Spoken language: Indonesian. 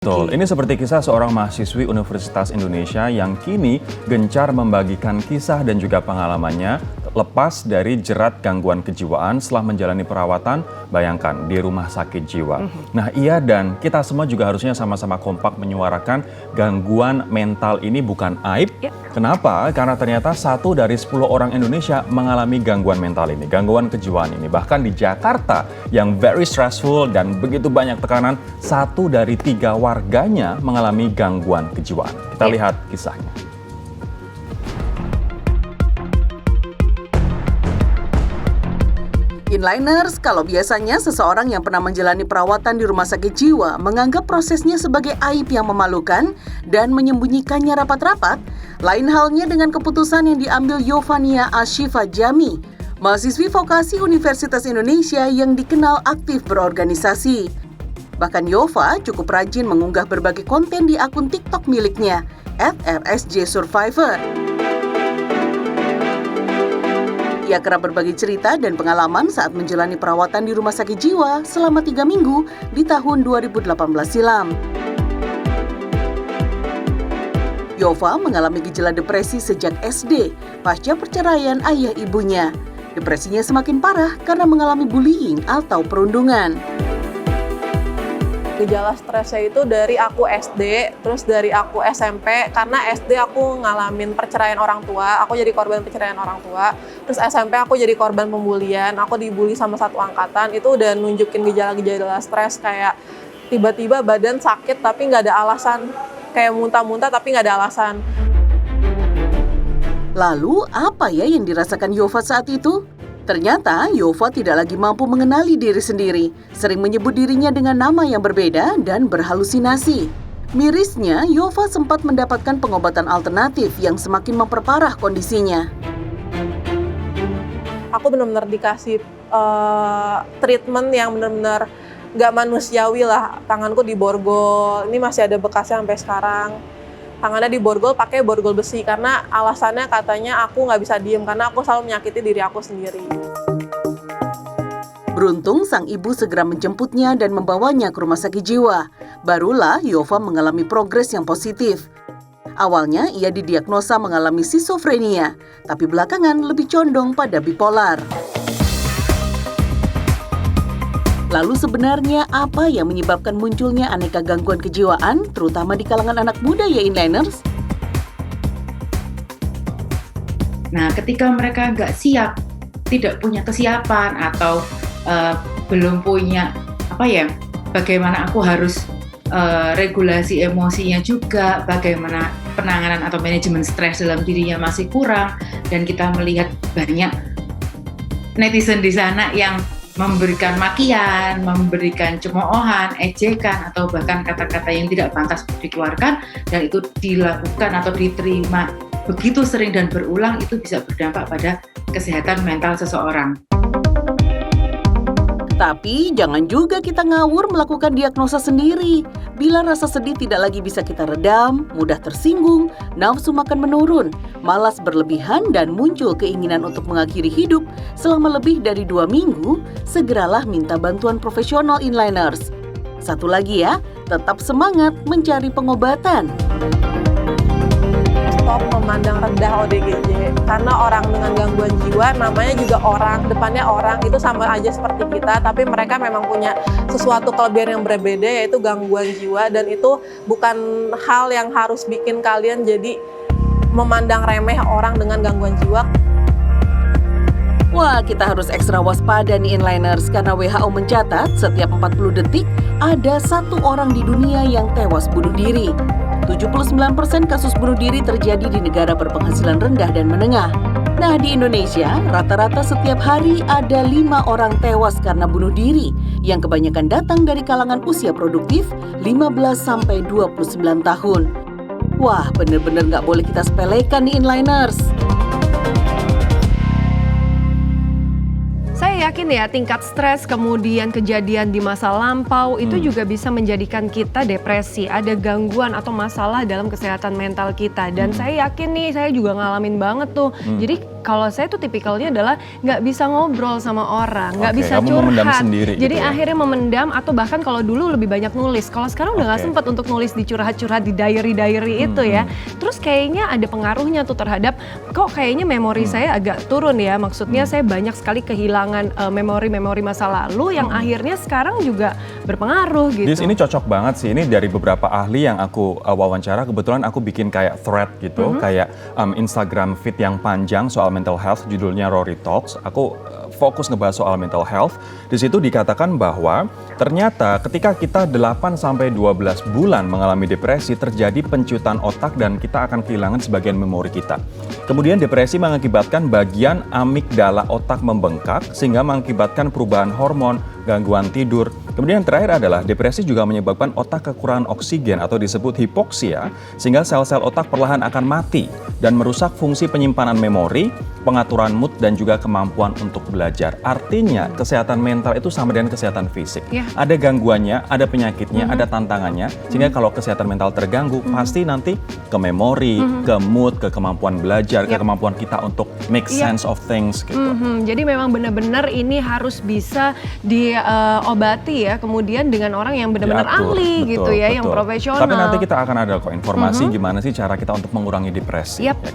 Betul, ini seperti kisah seorang mahasiswi Universitas Indonesia yang kini gencar membagikan kisah dan juga pengalamannya lepas dari jerat gangguan kejiwaan setelah menjalani perawatan, bayangkan, di rumah sakit jiwa. Nah, ia dan kita semua juga harusnya sama-sama kompak menyuarakan gangguan mental ini bukan aib. Kenapa? Karena ternyata 1 dari 10 orang Indonesia mengalami gangguan mental ini, gangguan kejiwaan ini. Bahkan di Jakarta yang very stressful dan begitu banyak tekanan, 1 dari 3 warganya mengalami gangguan kejiwaan. Kita lihat kisahnya. Inliners, kalau biasanya seseorang yang pernah menjalani perawatan di rumah sakit jiwa menganggap prosesnya sebagai aib yang memalukan dan menyembunyikannya rapat-rapat, lain halnya dengan keputusan yang diambil Yovania Ashifa Jami, mahasiswi vokasi Universitas Indonesia yang dikenal aktif berorganisasi. Bahkan Yova cukup rajin mengunggah berbagai konten di akun TikTok miliknya, @rsjsurvivor. Ia kerap berbagi cerita dan pengalaman saat menjalani perawatan di rumah sakit jiwa selama 3 minggu di tahun 2018 silam. Yova mengalami gejala depresi sejak SD pasca perceraian ayah ibunya. Depresinya semakin parah karena mengalami bullying atau perundungan. Gejala stresnya itu dari aku SD, terus dari aku SMP, karena SD aku ngalamin perceraian orang tua, aku jadi korban perceraian orang tua, terus SMP aku jadi korban pembulian, aku dibully sama satu angkatan, itu udah nunjukin gejala-gejala stres kayak tiba-tiba badan sakit tapi nggak ada alasan, kayak muntah-muntah tapi nggak ada alasan. Lalu apa ya yang dirasakan Yova saat itu? Ternyata Yova tidak lagi mampu mengenali diri sendiri, sering menyebut dirinya dengan nama yang berbeda dan berhalusinasi. Mirisnya, Yova sempat mendapatkan pengobatan alternatif yang semakin memperparah kondisinya. Aku benar-benar dikasih treatment yang benar-benar nggak manusiawi lah. Tanganku diborgol, ini masih ada bekasnya sampai sekarang. Tangannya diborgol pakai borgol besi karena alasannya katanya aku nggak bisa diem karena aku selalu menyakiti diri aku sendiri. Beruntung sang ibu segera menjemputnya dan membawanya ke rumah sakit jiwa. Barulah Yova mengalami progres yang positif. Awalnya ia didiagnosa mengalami skizofrenia, tapi belakangan lebih condong pada bipolar. Lalu sebenarnya apa yang menyebabkan munculnya aneka gangguan kejiwaan, terutama di kalangan anak muda ya Inliners? Nah, ketika mereka nggak siap, tidak punya kesiapan atau belum punya bagaimana aku harus regulasi emosinya juga, bagaimana penanganan atau manajemen stres dalam dirinya masih kurang, dan kita melihat banyak netizen di sana yang memberikan makian, memberikan cemoohan, ejekan, atau bahkan kata-kata yang tidak pantas dikeluarkan, dan itu dilakukan atau diterima begitu sering dan berulang, itu bisa berdampak pada kesehatan mental seseorang. Tapi jangan juga kita ngawur melakukan diagnosa sendiri. Bila rasa sedih tidak lagi bisa kita redam, mudah tersinggung, nafsu makan menurun, malas berlebihan dan muncul keinginan untuk mengakhiri hidup selama lebih dari 2 minggu, segeralah minta bantuan profesional Inliners. Satu lagi ya, tetap semangat mencari pengobatan. Stop memandang rendah ODGJ, karena orang dengan gangguan jiwa namanya juga orang, depannya orang, itu sama aja seperti kita, tapi mereka memang punya sesuatu kelebihan yang berbeda, yaitu gangguan jiwa, dan itu bukan hal yang harus bikin kalian jadi memandang remeh orang dengan gangguan jiwa. Wah, kita harus ekstra waspada nih Inliners, karena WHO mencatat setiap 40 detik ada 1 orang di dunia yang tewas bunuh diri. 79% kasus bunuh diri terjadi di negara berpenghasilan rendah dan menengah. Nah, di Indonesia, rata-rata setiap hari ada 5 orang tewas karena bunuh diri, yang kebanyakan datang dari kalangan usia produktif 15 sampai 29 tahun. Wah, bener-bener nggak boleh kita sepelekan nih Inliners. Saya yakin ya tingkat stres kemudian kejadian di masa lampau itu juga bisa menjadikan kita depresi, ada gangguan atau masalah dalam kesehatan mental kita. Dan saya yakin nih, saya juga ngalamin banget tuh. Jadi kalau saya tuh tipikalnya adalah nggak bisa ngobrol sama orang, nggak Oke, bisa kamu memendam curhat. sendiri Jadi gitu ya? akhirnya memendam atau bahkan kalau dulu lebih banyak nulis. Kalau sekarang udah nggak Oke. sempat untuk nulis di curhat-curhat di diary-diary itu ya. Terus kayaknya ada pengaruhnya tuh terhadap kok kayaknya memori saya agak turun ya. Maksudnya saya banyak sekali kehilangan memori-memori masa lalu yang akhirnya sekarang juga berpengaruh gitu. Di sini cocok banget sih, ini dari beberapa ahli yang aku wawancara, kebetulan aku bikin kayak thread gitu, kayak Instagram feed yang panjang soal mental health, judulnya Rory Talks. Aku fokus ngebahas soal mental health. Di situ dikatakan bahwa ternyata ketika kita 8-12 bulan mengalami depresi, terjadi pencuitan otak dan kita akan kehilangan sebagian memori kita. Kemudian depresi mengakibatkan bagian amigdala otak membengkak sehingga mengakibatkan perubahan hormon, gangguan tidur. Kemudian yang terakhir adalah depresi juga menyebabkan otak kekurangan oksigen atau disebut hipoksia sehingga sel-sel otak perlahan akan mati dan merusak fungsi penyimpanan memori, pengaturan mood dan juga kemampuan untuk belajar. Artinya kesehatan mental itu sama dengan kesehatan fisik. Ya. Ada gangguannya, ada penyakitnya, ada tantangannya. Sehingga kalau kesehatan mental terganggu pasti nanti ke memori, ke mood, ke kemampuan belajar, ke kemampuan kita untuk make sense of things gitu. Jadi memang benar-benar ini harus bisa diobati ya, kemudian dengan orang yang benar-benar Diatur, ahli betul, gitu ya, yang betul. profesional. Tapi nanti kita akan ada kok informasi gimana sih cara kita untuk mengurangi depresi. Yap.